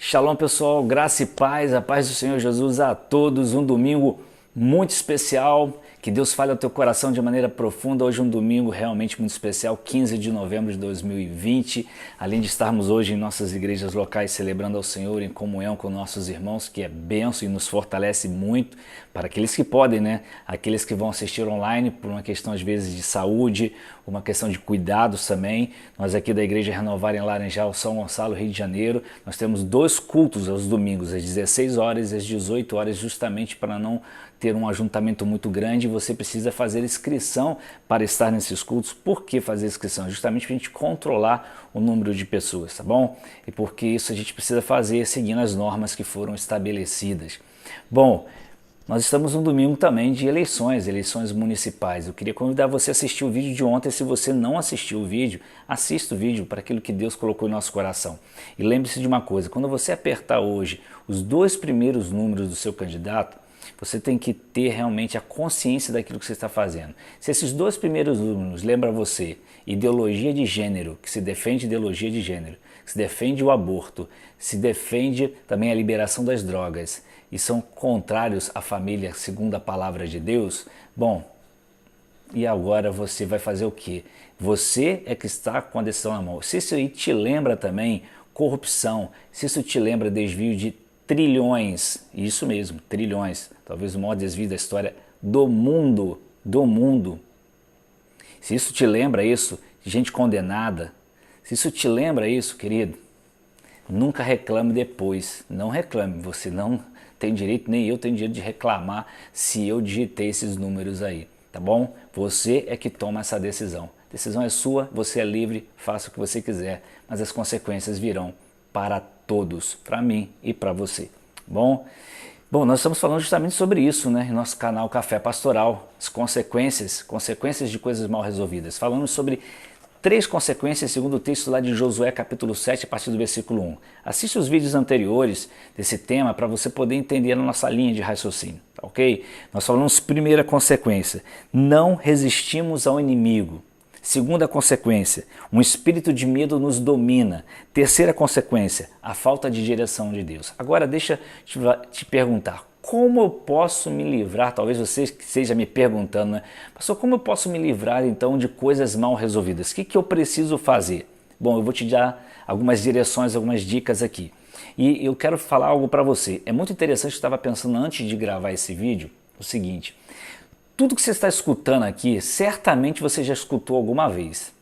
Shalom, pessoal, graça e paz, a paz do Senhor Jesus a todos. Um domingo muito especial, que Deus fale ao teu coração de maneira profunda. Hoje é um domingo realmente muito especial, 15 de novembro de 2020. Além de estarmos hoje em nossas igrejas locais celebrando ao Senhor em comunhão com nossos irmãos, que é bênção e nos fortalece muito, para aqueles que podem, né? Aqueles que vão assistir online por uma questão às vezes de saúde, uma questão de cuidados também. Nós aqui da Igreja Renovar em Laranjal, São Gonçalo, Rio de Janeiro, nós temos dois cultos aos domingos, às 16 horas e às 18 horas, justamente para não ter um ajuntamento muito grande. Você precisa fazer inscrição para estar nesses cultos. Por que fazer inscrição? Justamente para a gente controlar o número de pessoas, tá bom? E porque isso a gente precisa fazer seguindo as normas que foram estabelecidas. Bom, nós estamos num domingo também de eleições municipais. Eu queria convidar você a assistir o vídeo de ontem. Se você não assistiu o vídeo, assista o vídeo para aquilo que Deus colocou em nosso coração. E lembre-se de uma coisa, quando você apertar hoje os dois primeiros números do seu candidato, você tem que ter realmente a consciência daquilo que você está fazendo. Se esses dois primeiros números lembram você ideologia de gênero, que se defende ideologia de gênero, que se defende o aborto, se defende também a liberação das drogas, e são contrários à família segundo a palavra de Deus, bom, e agora você vai fazer o quê? Você é que está com a decisão na mão. Se isso aí te lembra também corrupção, se isso te lembra desvio de trilhões, isso mesmo, trilhões, talvez o maior desvio da história do mundo, se isso te lembra isso, de gente condenada, se isso te lembra isso, querido, nunca reclame depois, não reclame, você não tem direito, nem eu tenho direito de reclamar se eu digitei esses números aí, tá bom? Você é que toma essa decisão, a decisão é sua, você é livre, faça o que você quiser, mas as consequências virão para todos, para mim e para você, bom? Bom, nós estamos falando justamente sobre isso, né, em nosso canal Café Pastoral, as consequências de coisas mal resolvidas. Falamos sobre 3 consequências segundo o texto lá de Josué capítulo 7, a partir do versículo 1. Assiste os vídeos anteriores desse tema para você poder entender a nossa linha de raciocínio, tá ok? Nós falamos primeira consequência, não resistimos ao inimigo. Segunda consequência, um espírito de medo nos domina. Terceira consequência, a falta de direção de Deus. Agora deixa eu te perguntar, como eu posso me livrar? Talvez você esteja me perguntando, né? Pastor, como eu posso me livrar então de coisas mal resolvidas? O que eu preciso fazer? Bom, eu vou te dar algumas direções, algumas dicas aqui. E eu quero falar algo para você. É muito interessante, eu estava pensando antes de gravar esse vídeo, o seguinte: tudo que você está escutando aqui, certamente você já escutou alguma vez,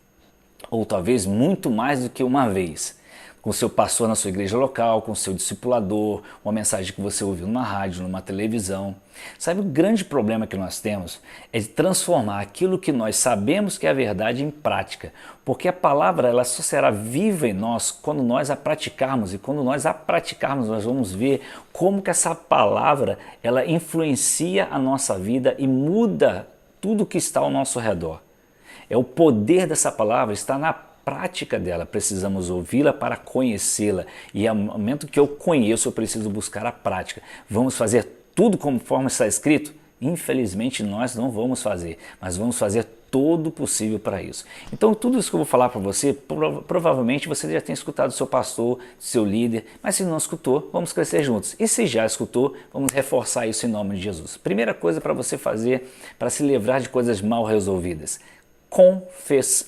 ou talvez muito mais do que uma vez, com seu pastor na sua igreja local, com seu discipulador, uma mensagem que você ouviu numa rádio, numa televisão. Sabe, o grande problema que nós temos é de transformar aquilo que nós sabemos que é a verdade em prática, porque a palavra ela só será viva em nós quando nós a praticarmos, e quando nós a praticarmos nós vamos ver como que essa palavra ela influencia a nossa vida e muda tudo que está ao nosso redor. É o poder dessa palavra, está na prática dela, precisamos ouvi-la para conhecê-la, e ao momento que eu conheço eu preciso buscar a prática. Vamos fazer tudo conforme está escrito? Infelizmente nós não vamos fazer, mas vamos fazer todo o possível para isso. Então tudo isso que eu vou falar para você, provavelmente você já tem escutado do seu pastor, do seu líder, mas se não escutou, vamos crescer juntos. E se já escutou, vamos reforçar isso em nome de Jesus. Primeira coisa para você fazer, para se livrar de coisas mal resolvidas: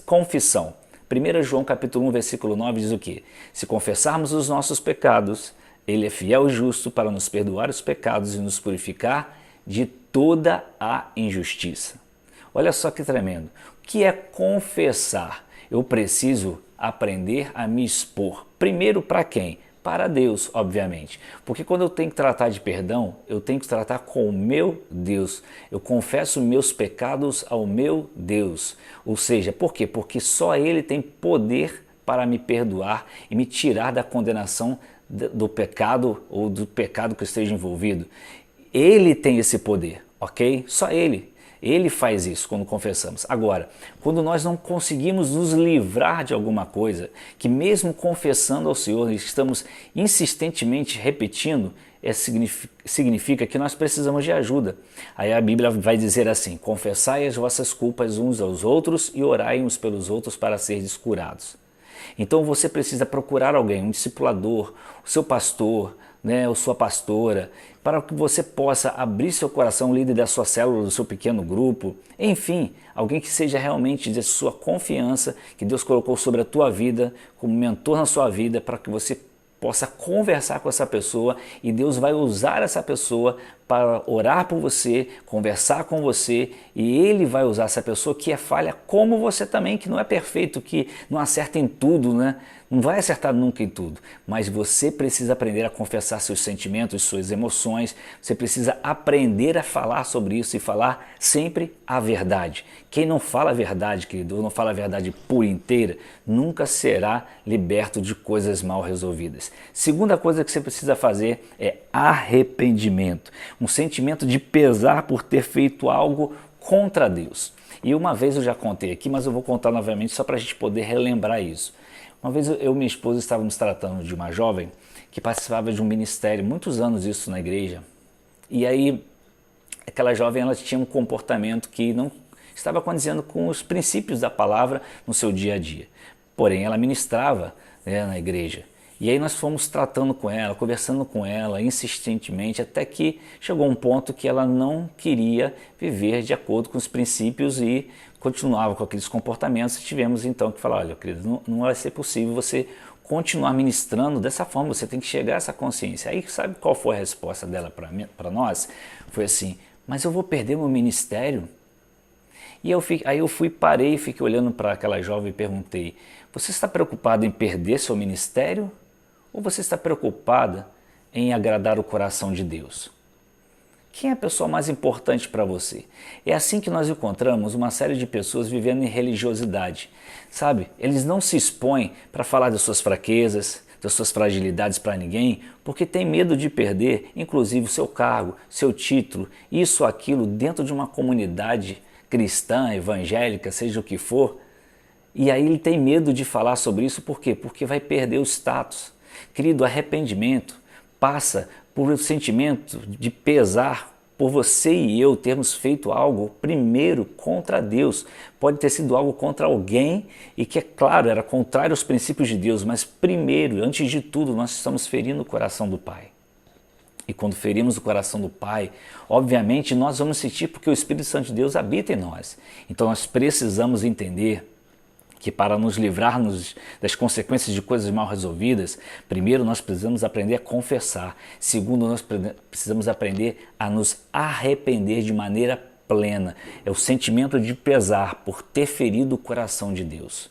confissão. 1 João capítulo 1, versículo 9 diz o quê? Se confessarmos os nossos pecados, Ele é fiel e justo para nos perdoar os pecados e nos purificar de toda a injustiça. Olha só que tremendo. O que é confessar? Eu preciso aprender a me expor. Primeiro para quem? Para Deus, obviamente. Porque quando eu tenho que tratar de perdão, eu tenho que tratar com o meu Deus. Eu confesso meus pecados ao meu Deus. Ou seja, por quê? Porque só Ele tem poder para me perdoar e me tirar da condenação do pecado ou do pecado que eu esteja envolvido. Ele tem esse poder, ok? Só Ele. Ele faz isso quando confessamos. Agora, quando nós não conseguimos nos livrar de alguma coisa, que mesmo confessando ao Senhor, estamos insistentemente repetindo, significa que nós precisamos de ajuda. Aí a Bíblia vai dizer assim: confessai as vossas culpas uns aos outros e orai uns pelos outros para serdes curados. Então você precisa procurar alguém, um discipulador, o seu pastor, né, ou sua pastora, para que você possa abrir seu coração, líder da sua célula, do seu pequeno grupo, enfim, alguém que seja realmente de sua confiança, que Deus colocou sobre a tua vida, como mentor na sua vida, para que você possa conversar com essa pessoa e Deus vai usar essa pessoa para orar por você, conversar com você e Ele vai usar essa pessoa que é falha como você também, que não é perfeito, que não acerta em tudo, né? Não vai acertar nunca em tudo, mas você precisa aprender a confessar seus sentimentos, suas emoções, você precisa aprender a falar sobre isso e falar sempre a verdade. Quem não fala a verdade, querido, ou não fala a verdade pura e inteira, nunca será liberto de coisas mal resolvidas. Segunda coisa que você precisa fazer é arrependimento, um sentimento de pesar por ter feito algo contra Deus. E uma vez eu já contei aqui, mas eu vou contar novamente só para a gente poder relembrar isso. Uma vez eu e minha esposa estávamos tratando de uma jovem que participava de um ministério, muitos anos isso na igreja, e aí aquela jovem ela tinha um comportamento que não estava condizendo com os princípios da palavra no seu dia a dia. Porém, ela ministrava, né, na igreja. E aí nós fomos tratando com ela, conversando com ela insistentemente, até que chegou um ponto que ela não queria viver de acordo com os princípios e continuava com aqueles comportamentos. E tivemos então que falar, olha, querido, não vai ser possível você continuar ministrando dessa forma, você tem que chegar a essa consciência. Aí sabe qual foi a resposta dela para nós? Foi assim, mas eu vou perder meu ministério? E aí eu parei, fiquei olhando para aquela jovem e perguntei, você está preocupado em perder seu ministério? Ou você está preocupada em agradar o coração de Deus? Quem é a pessoa mais importante para você? É assim que nós encontramos uma série de pessoas vivendo em religiosidade. Sabe, eles não se expõem para falar das suas fraquezas, das suas fragilidades para ninguém, porque tem medo de perder, inclusive, o seu cargo, seu título, isso ou aquilo dentro de uma comunidade cristã, evangélica, seja o que for. E aí ele tem medo de falar sobre isso, por quê? Porque vai perder o status. Querido, arrependimento passa por um sentimento de pesar por você e eu termos feito algo primeiro contra Deus. Pode ter sido algo contra alguém e que, é claro, era contrário aos princípios de Deus, mas primeiro, antes de tudo, nós estamos ferindo o coração do Pai. E quando ferimos o coração do Pai, obviamente nós vamos sentir porque o Espírito Santo de Deus habita em nós. Então nós precisamos entender que para nos livrarmos das consequências de coisas mal resolvidas, primeiro nós precisamos aprender a confessar, segundo nós precisamos aprender a nos arrepender de maneira plena. É o sentimento de pesar por ter ferido o coração de Deus.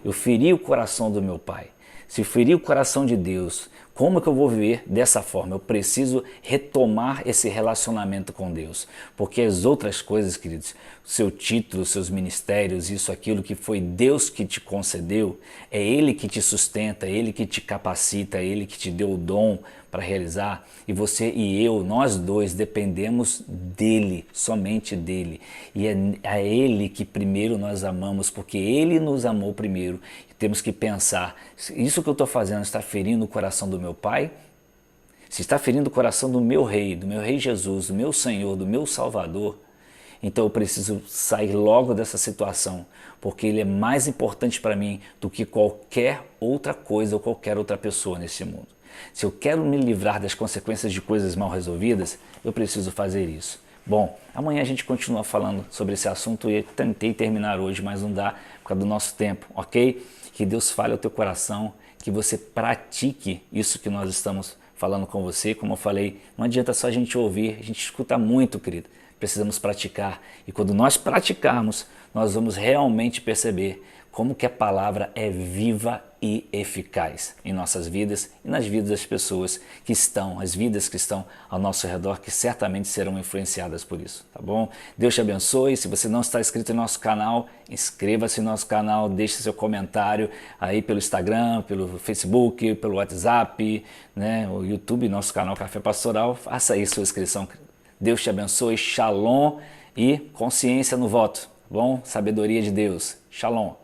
Eu feri o coração do meu pai. Se eu feri o coração de Deus, como é que eu vou viver dessa forma? Eu preciso retomar esse relacionamento com Deus, porque as outras coisas, queridos, seu título, seus ministérios, isso, aquilo que foi Deus que te concedeu, é Ele que te sustenta, é Ele que te capacita, é Ele que te deu o dom para realizar, e você e eu, nós dois, dependemos dEle, somente dEle, e é a Ele que primeiro nós amamos, porque Ele nos amou primeiro. Temos que pensar, isso que eu estou fazendo está ferindo o coração do meu Pai? Se está ferindo o coração do meu Rei Jesus, do meu Senhor, do meu Salvador, então eu preciso sair logo dessa situação, porque Ele é mais importante para mim do que qualquer outra coisa ou qualquer outra pessoa nesse mundo. Se eu quero me livrar das consequências de coisas mal resolvidas, eu preciso fazer isso. Bom, amanhã a gente continua falando sobre esse assunto e tentei terminar hoje, mas não dá por causa do nosso tempo, ok? Que Deus fale ao teu coração, que você pratique isso que nós estamos falando com você. Como eu falei, não adianta só a gente ouvir, a gente escuta muito, querido. Precisamos praticar. E quando nós praticarmos, nós vamos realmente perceber como que a palavra é viva e eficaz em nossas vidas e nas vidas das pessoas que estão, as vidas que estão ao nosso redor, que certamente serão influenciadas por isso, tá bom? Deus te abençoe. Se você não está inscrito em nosso canal, inscreva-se no nosso canal, deixe seu comentário aí pelo Instagram, pelo Facebook, pelo WhatsApp, né, o YouTube, nosso canal Café Pastoral, faça aí sua inscrição. Deus te abençoe, shalom e consciência no voto, tá bom? Sabedoria de Deus, shalom.